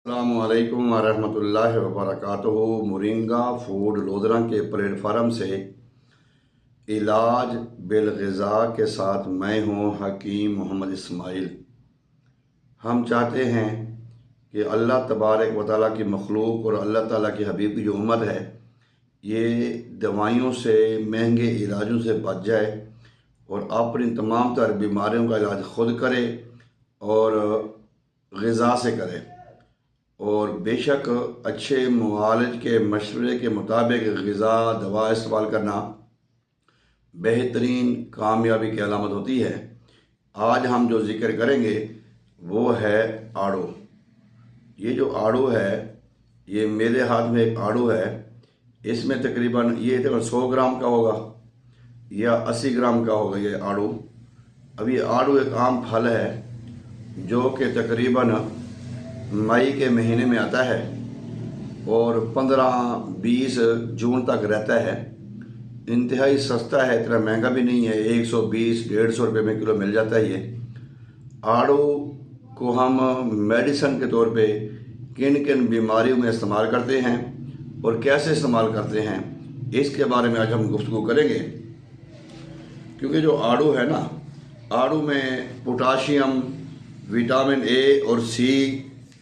अस्सलामुअलैकुम वरहमतुल्लाहि वबरकातुहू। Moringa food lodhra के प्लेटफार्म से इलाज बिलग़िज़ा के साथ मैं हूँ हकीम मोहम्मद इस्माइल। हम चाहते हैं कि अल्लाह तबारक व तआला की मखलूक और अल्लाह ताला के हबीब की जो उम्मत है ये दवाइयों से, महंगे इलाजों से बच जाए और अपनी तमाम तर बीमारियों का इलाज ख़ुद करे और ग़िज़ा से करे। और बेशक अच्छे मुआलिज के मशवरे के मुताबिक ग़िज़ा दवा इस्तेमाल करना बेहतरीन कामयाबी की अलामत होती है। आज हम जो ज़िक्र करेंगे वो है आड़ू। ये जो आड़ू है, ये मेरे हाथ में एक आड़ू है। इसमें तकरीबन ये 100 ग्राम का होगा या 80 ग्राम का होगा ये आड़ू। अब ये आड़ू एक आम फल है जो कि तकरीबन मई के महीने में आता है और 15-20 जून तक रहता है। इंतहाई सस्ता है, इतना महंगा भी नहीं है। 120-150 रुपये में किलो मिल जाता है। ये आड़ू को हम मेडिसन के तौर पे किन किन बीमारियों में इस्तेमाल करते हैं और कैसे इस्तेमाल करते हैं, इसके बारे में आज हम गुफ्तगू करेंगे। क्योंकि जो आड़ू है ना, आड़ू में पोटाशियम, विटामिन ए और सी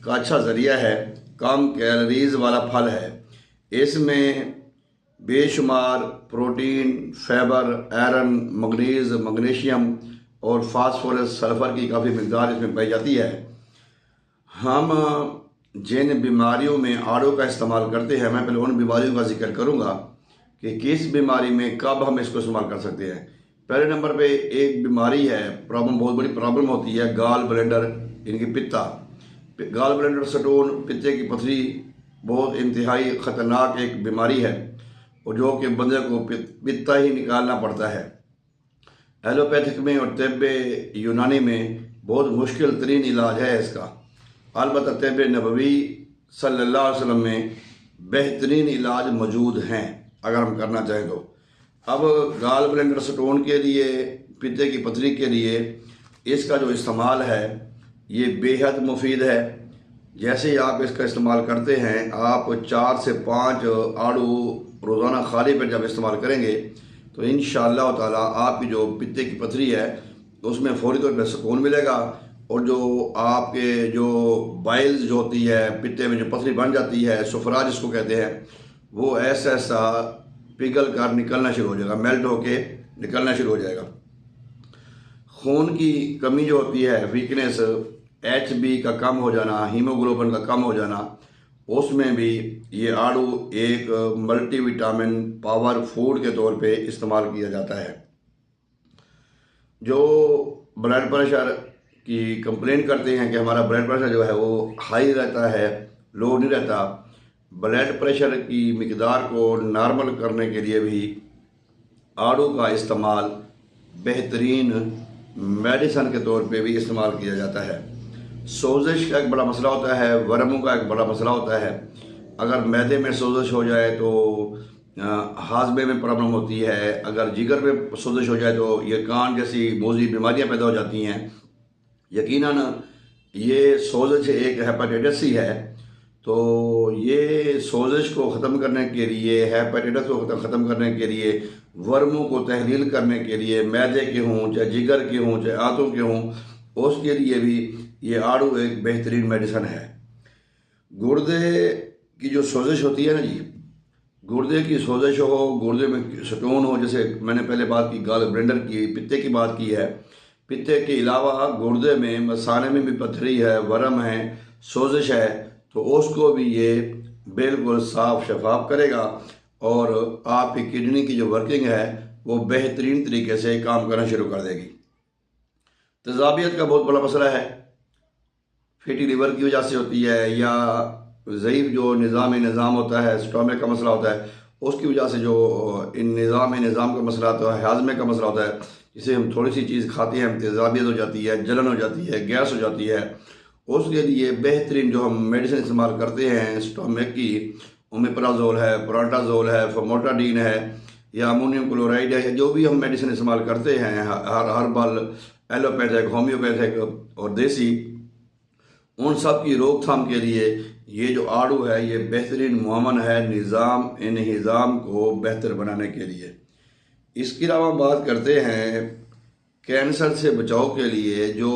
का अच्छा ज़रिया है। कम कैलोरीज़ वाला फल है। इसमें बेशुमार protein, fibre, iron, manganese, magnesium और फास्फोरस, सल्फ़र की काफ़ी मकदार इसमें पाई जाती है। हम जिन बीमारियों में आड़ू का इस्तेमाल करते हैं, मैं पहले उन बीमारियों का जिक्र करूँगा कि किस बीमारी में कब हम इसको इस्तेमाल कर सकते हैं। पहले नंबर पे एक बीमारी है, प्रॉब्लम, बहुत बड़ी प्रॉब्लम होती है, गाल ब्लैंडर, इनकी पित्ता, गाल ब्लैंडर स्टोन, पित्ते की पथरी बहुत इंतहाई ख़तरनाक एक बीमारी है और जो कि बंदे को पित्ता ही निकालना पड़ता है। एलोपैथिक में और तिब्ब यूनानी में बहुत मुश्किल तरीन इलाज है इसका। अलबत्ता तिब्ब नबवी सल्लल्लाहु अलैहि वसल्लम में बेहतरीन इलाज मौजूद हैं अगर हम करना चाहें तो। अब गाल ब्लैंडर स्टोन के लिए, पित्ते की पथरी के लिए इसका जो इस्तेमाल है ये बेहद मुफीद है। जैसे ही आप इसका इस्तेमाल करते हैं, आप 4 से 5 आड़ू रोज़ाना खाली पेट जब इस्तेमाल करेंगे तो इंशाअल्लाह ताला आपकी जो पित्ते की पथरी है उसमें फौरी तौर पर सुकून मिलेगा और जो आपके जो बाइल्स जो होती है, पित्ते में जो पथरी बन जाती है, सुफरा जिसको कहते हैं, वो ऐसा ऐसा पिघल कर निकलना शुरू हो जाएगा, मेल्ट होके निकलना शुरू हो जाएगा। खून की कमी जो होती है, वीकनेस, HB का कम हो जाना, हीमोग्लोबिन का कम हो जाना, उसमें भी ये आड़ू एक मल्टीविटामिन पावर फूड के तौर पे इस्तेमाल किया जाता है। जो ब्लड प्रेशर की कंप्लेन करते हैं कि हमारा ब्लड प्रेशर जो है वो हाई रहता है, लो नहीं रहता, ब्लड प्रेशर की मिकदार को नॉर्मल करने के लिए भी आड़ू का इस्तेमाल बेहतरीन मेडिसन के तौर पे भी इस्तेमाल किया जाता है। सोजिश का एक बड़ा मसला होता है, वर्मों का एक बड़ा मसला होता है। अगर मैदे में सोजिश हो जाए तो हाजमे में प्रॉब्लम होती है। अगर जिगर में सोजिश हो जाए तो ये कान जैसी मोजी बीमारियां पैदा हो जाती हैं। यकीनन ये सोजिश एक हेपेटाइटिस ही है। तो ये सोजिश को ख़त्म करने के लिए, हेपेटाइटिस को ख़त्म करने के लिए, वर्मों को तहलील करने के लिए, मैदे के हों चाहे जिगर के हों चाहे आंतों के हों, उसके लिए भी ये आड़ू एक बेहतरीन मेडिसन है। गुर्दे की जो सोजिश होती है ना जी, गुर्दे की सोजिश हो, गुर्दे में स्टोन हो, जैसे मैंने पहले बात की गाल ब्लैंडर की, पित्ते की बात की है। पित्ते के अलावा गुर्दे में, मसाने में भी पथरी है, वरम है, सोजिश है, तो उसको भी ये बिल्कुल साफ शफाफ करेगा और आपकी किडनी की जो वर्किंग है वो बेहतरीन तरीके से काम करना शुरू कर देगी। तेज़ाबियत का बहुत बड़ा मसला है, फैटी लिवर की वजह से होती है या ज़ईफ़ जो निज़ाम होता है, स्टोमक का मसला होता है, उसकी वजह से जो निज़ाम का मसला होता है, हाजमे का मसला होता है, जिसे हम थोड़ी सी चीज़ खाते हैं, तेज़ाबियत हो जाती है, जलन हो जाती है, गैस हो जाती है। उसके लिए बेहतरीन जो हम मेडिसिन इस्तेमाल करते हैं स्टोमक की, ओमेप्राजोल है, प्रोंटाजोल है, फमोटाडीन है या अमोनियम क्लोराइड है, जो भी हम मेडिसिन इस्तेमाल करते हैं, हर्बल, एलोपैथिक, होम्योपैथिक और देसी, उन सब की रोकथाम के लिए ये जो आड़ू है ये बेहतरीन मुआवन है निज़ाम को बेहतर बनाने के लिए। इसके अलावा बात करते हैं कैंसर से बचाव के लिए जो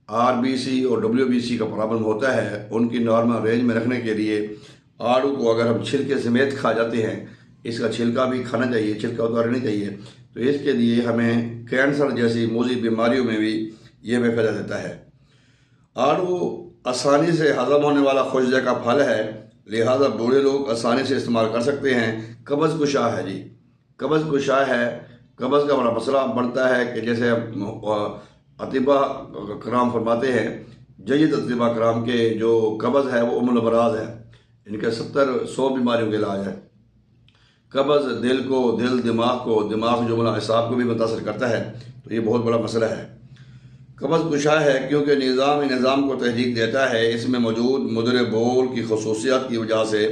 आरबीसी और डब्ल्यूबीसी का प्रॉब्लम होता है उनकी नॉर्मल रेंज में रखने के लिए आड़ू को अगर हम छिलके समेत खा जाते हैं, इसका छिलका भी खाना चाहिए, छिलका उतारना चाहिए, तो इसके लिए हमें कैंसर जैसी मूजी बीमारियों में भी ये हमें फायदा देता है। आड़ू आसानी से हजम होने वाला खुशदे का फल है, लिहाजा बूढ़े लोग आसानी से इस्तेमाल कर सकते हैं। कब्ज़ कुशा है जी, कब्ज़ कुशा है। कब्ज़ का बड़ा मसला बनता है कि जैसे अतिबा कराम फरमाते हैं, जयद अतिबा कराम के जो कब्ज़ है वो उम्मुल अमराज है, इनके 70-100 बीमारियों के इलाज है। कब्ज़ दिल दिमाग जो असाब को भी मुतासर करता है, तो ये बहुत बड़ा मसला है। कब्ज़ कुशा है क्योंकि निज़ाम को तहरीक देता है। इसमें मौजूद मुदर बोल की खसूसियात की वजह से,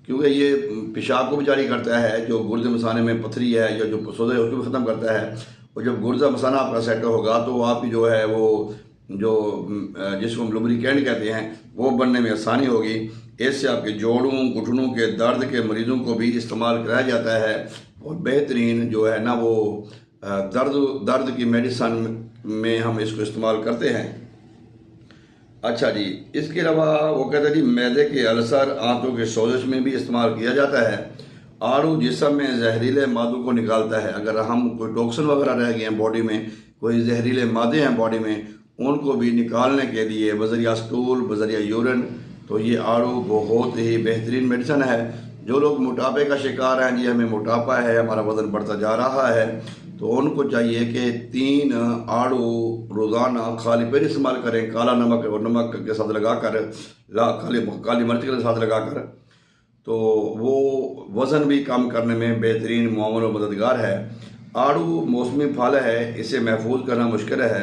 क्योंकि ये पेशाब को भी जारी करता है, जो गुर्दे मसाने में पथरी है या जो पसौदा है उसको भी ख़त्म करता है। और जब गुर्दा मसाना आपका सेट होगा तो आपकी जो है वो जो जिसको हम लुब्रिकेंट कहते हैं वो बनने में आसानी होगी। इससे आपके जोड़ों घुटनों के दर्द के मरीज़ों को भी इस्तेमाल कराया जाता है और बेहतरीन जो है ना वो दर्द की मेडिसन में हम इसको इस्तेमाल करते हैं। अच्छा जी, इसके अलावा वो कहते हैं जी मैदे के अल्सर, आंतों के सोजिश में भी इस्तेमाल किया जाता है। आड़ू जिस्म में जहरीले मादों को निकालता है। अगर हम कोई टॉक्सिन वगैरह रह गए हैं बॉडी में, कोई जहरीले मादे हैं बॉडी में, उनको भी निकालने के लिए बज़रिया स्टूल, बज़रिया यूरिन, तो ये आड़ू बहुत ही बेहतरीन मेडिसन है। जो लोग मोटापे का शिकार हैं जी, हमें मोटापा है, हमारा वज़न बढ़ता जा रहा है, तो उनको चाहिए कि 3 आड़ू रोज़ाना खाली पेट इस्तेमाल करें, काला नमक और नमक के साथ लगाकर, काली मिर्च के साथ लगाकर, तो वो वज़न भी कम करने में बेहतरीन मुआवन और मददगार है। आड़ू मौसमी फल है, इसे महफूज करना मुश्किल है,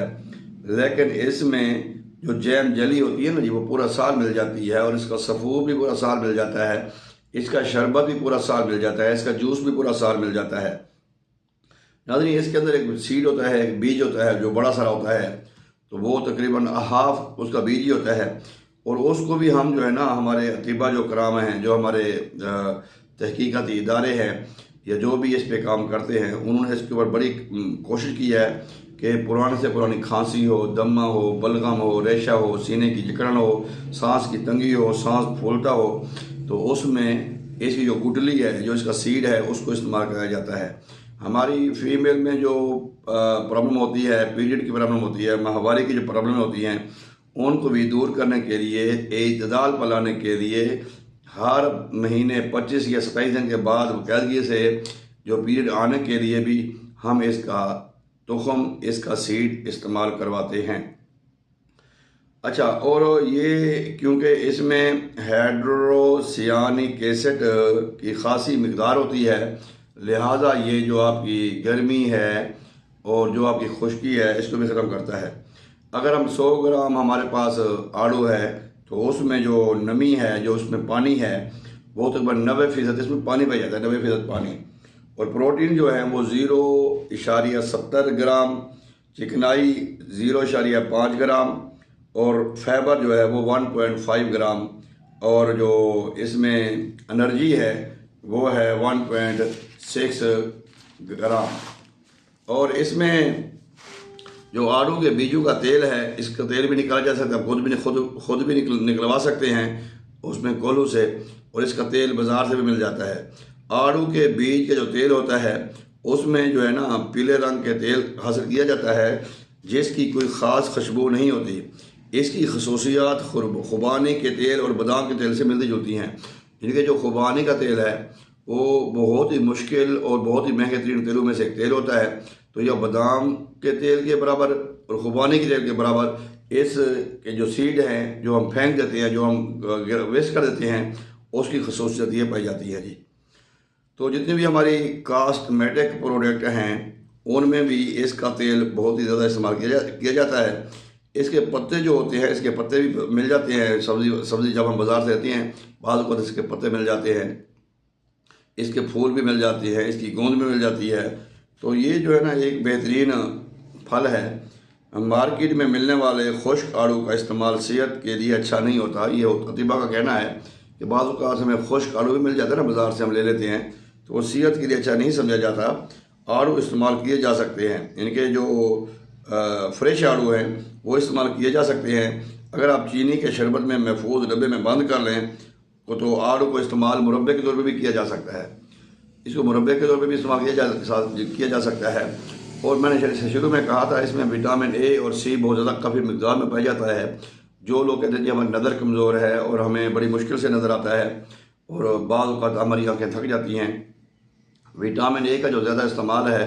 लेकिन इसमें जो जैम जली होती है ना जी वो पूरा साल मिल जाती है, और इसका सफ़ूर भी पूरा साल मिल जाता है, इसका शरबत भी पूरा साल मिल जाता है, इसका जूस भी पूरा साल मिल जाता है। नाज़रीन, इसके अंदर एक सीड होता है, एक बीज होता है जो बड़ा सारा होता है, तो वो तकरीबन हाफ उसका बीज ही होता है, और उसको भी हम जो है ना हमारे अतीबा जो कराम हैं, जो हमारे तहकीकाती इदारे हैं या जो भी इस पे काम करते हैं, उन्होंने इसके ऊपर बड़ी कोशिश की है कि पुराने से पुरानी खांसी हो, दमा हो, बलगम हो, रेशा हो, सीने की जकड़न हो, सांस की तंगी हो, सांस फूलता हो, तो उसमें इसकी जो गुठली है, जो इसका सीड है, उसको इस्तेमाल कराया जाता है। हमारी फीमेल में जो प्रॉब्लम होती है, पीरियड की प्रॉब्लम होती है, माहवारी की जो प्रॉब्लम होती हैं, उनको भी दूर करने के लिए, इत्दलाल पलाने के लिए हर महीने 25 या 27 दिन के बाद बाकायदगी से जो पीरियड आने के लिए भी हम इसका तुखम, इसका सीड इस्तेमाल करवाते हैं। अच्छा, और ये क्योंकि इसमें हाइड्रोसियानिक एसिड की खासी मकदार होती है, लिहाजा ये जो आपकी गर्मी है और जो आपकी खुश्की है इसको भी ख़त्म करता है। अगर हम 100 ग्राम हमारे पास आड़ू है तो उसमें जो नमी है, जो उसमें पानी है, वो तकरीबन 90% इसमें पानी पाया जाता है, 90% पानी। और प्रोटीन जो है वो 0.70 ग्राम, चिकनाई 0.5 ग्राम, और फाइबर जो है वो 1.5 ग्राम, और जो इसमें एनर्जी है वो है 1.6 ग्राम। और इसमें जो आड़ू के बीजों का तेल है, इसका तेल भी निकाला जा सकता है, खुद भी निकलवा सकते हैं उसमें कोल्हू से, और इसका तेल बाज़ार से भी मिल जाता है। आड़ू के बीज का जो तेल होता है उसमें जो है ना पीले रंग के तेल हासिल किया जाता है, जिसकी कोई ख़ास खुशबू नहीं होती। इसकी खसूसियात खुबानी के तेल और बादाम के तेल से मिलती जुलती हैं। इनके जो खुबानी का तेल है वो बहुत ही मुश्किल और बहुत ही महंगे तरीन तेलों में से एक तेल होता है, तो यह बादाम के तेल के बराबर और खुबानी के तेल के बराबर इस के जो सीड हैं, जो हम फेंक देते हैं, जो हम वेस्ट कर देते हैं, उसकी खसूसियत ये पाई जाती है जी। तो जितने भी हमारी कॉस्मेटिक प्रोडक्ट हैं उनमें भी इसका तेल बहुत ही ज़्यादा इस्तेमाल किया जाता है। इसके पत्ते जो होते हैं, इसके पत्ते भी मिल जाते हैं, सब्ज़ी जब हम बाज़ार से लेते हैं बाद में इसके पत्ते मिल जाते हैं, इसके फूल भी मिल जाते हैं, इसकी गोंद भी मिल जाती है। तो ये जो है ना एक बेहतरीन फल है। मार्केट में मिलने वाले खुश्क आड़ू का इस्तेमाल सेहत के लिए अच्छा नहीं होता। ये ततीबा का कहना है कि बाज़ औक़ात हमें खुश्क आड़ू भी मिल जाता है ना, बाज़ार से हम ले लेते हैं, तो वो सेहत के लिए अच्छा नहीं समझा जाता। आड़ू इस्तेमाल किए जा सकते हैं, इनके जो फ्रेश आड़ू हैं वो इस्तेमाल किए जा सकते हैं। अगर आप चीनी के शरबत में महफूज डब्बे में बंद कर लें तो आड़ू को इस्तेमाल मुरब्बे के तौर पर भी किया जा सकता है। इसको मुरब्बे के तौर पर भी इस्तेमाल किया जा सकता है। और मैंने शुरू में कहा था इसमें विटामिन ए और सी बहुत ज़्यादा काफ़ी मकदार में पाया जाता है। जो लोग कहते हैं कि हमारी नज़र कमज़ोर है और हमें बड़ी मुश्किल से नज़र आता है और बाज़ औक़ात हमारी आँखें थक जाती हैं, विटामिन ए का जो ज़्यादा इस्तेमाल है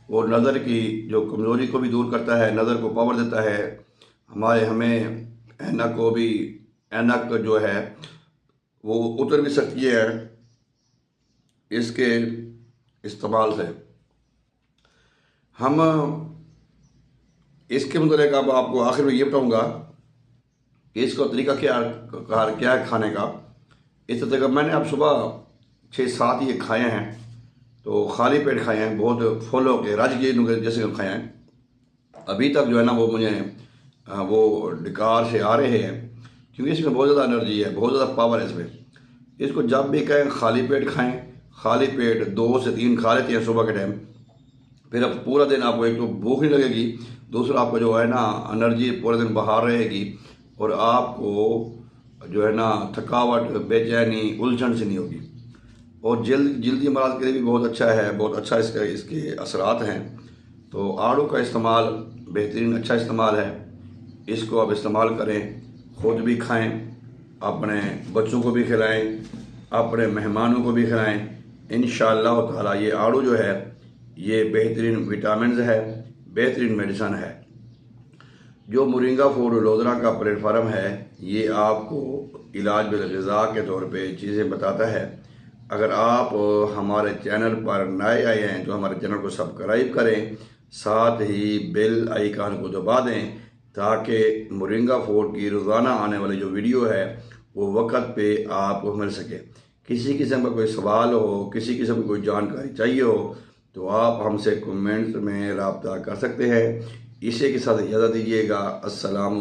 वो नज़र की जो कमज़ोरी को भी दूर करता है, नज़र को पावर देता है। हमें ऐनक जो है वो उतर भी सकती है इसके इस्तेमाल से। हम इसके मतलब अब आपको आखिर में ये बताऊँगा कि इसका तरीका क्या है खाने का। इस तरीका मैंने अब सुबह 6-7 ये खाए हैं, तो खाली पेट खाए हैं, बहुत फुल होके रज गए जैसे खाए हैं। अभी तक जो है ना वो मुझे वो डकार से आ रहे हैं, क्योंकि इसमें बहुत ज़्यादा एनर्जी है, बहुत ज़्यादा पावर है इसमें। इसको जब भी कहें खाली पेट खाएं, खाली पेट 2 से 3 खा लेते हैं सुबह के टाइम, फिर अब पूरा दिन आपको एक तो भूख नहीं लगेगी, दूसरा आपको जो है ना एनर्जी पूरे दिन बाहर रहेगी और आपको जो है ना थकावट, बेचैनी, उलझन से नहीं होगी। और जल्दी अमराज के लिए भी बहुत अच्छा है, बहुत अच्छा इसके असरात हैं। तो आड़ू का इस्तेमाल बेहतरीन अच्छा इस्तेमाल है, इसको आप इस्तेमाल करें, ख़ुद भी खाएं, अपने बच्चों को भी खिलाएं, अपने मेहमानों को भी खिलाएं। इंशाअल्लाह ताला ये आड़ू जो है ये बेहतरीन विटामिन है, बेहतरीन मेडिसन है। जो मोरिंगा फूड लोधरा का प्लेटफार्म है ये आपको इलाज बिल-ग़िज़ा के तौर पे चीज़ें बताता है। अगर आप हमारे चैनल पर नए आए हैं तो हमारे चैनल को सब्सक्राइब करें, साथ ही बेल आइकन को दबा दें ताकि मोरिंगा फूड की रोज़ाना आने वाली जो वीडियो है वो वक्त पे आपको मिल सके। किसी किस्म का कोई सवाल हो, किसी किस्म की कोई जानकारी चाहिए हो तो आप हमसे कमेंट्स में रब्ता कर सकते हैं। इसी के साथ इजाज़त दीजिएगा। अस्सलाम।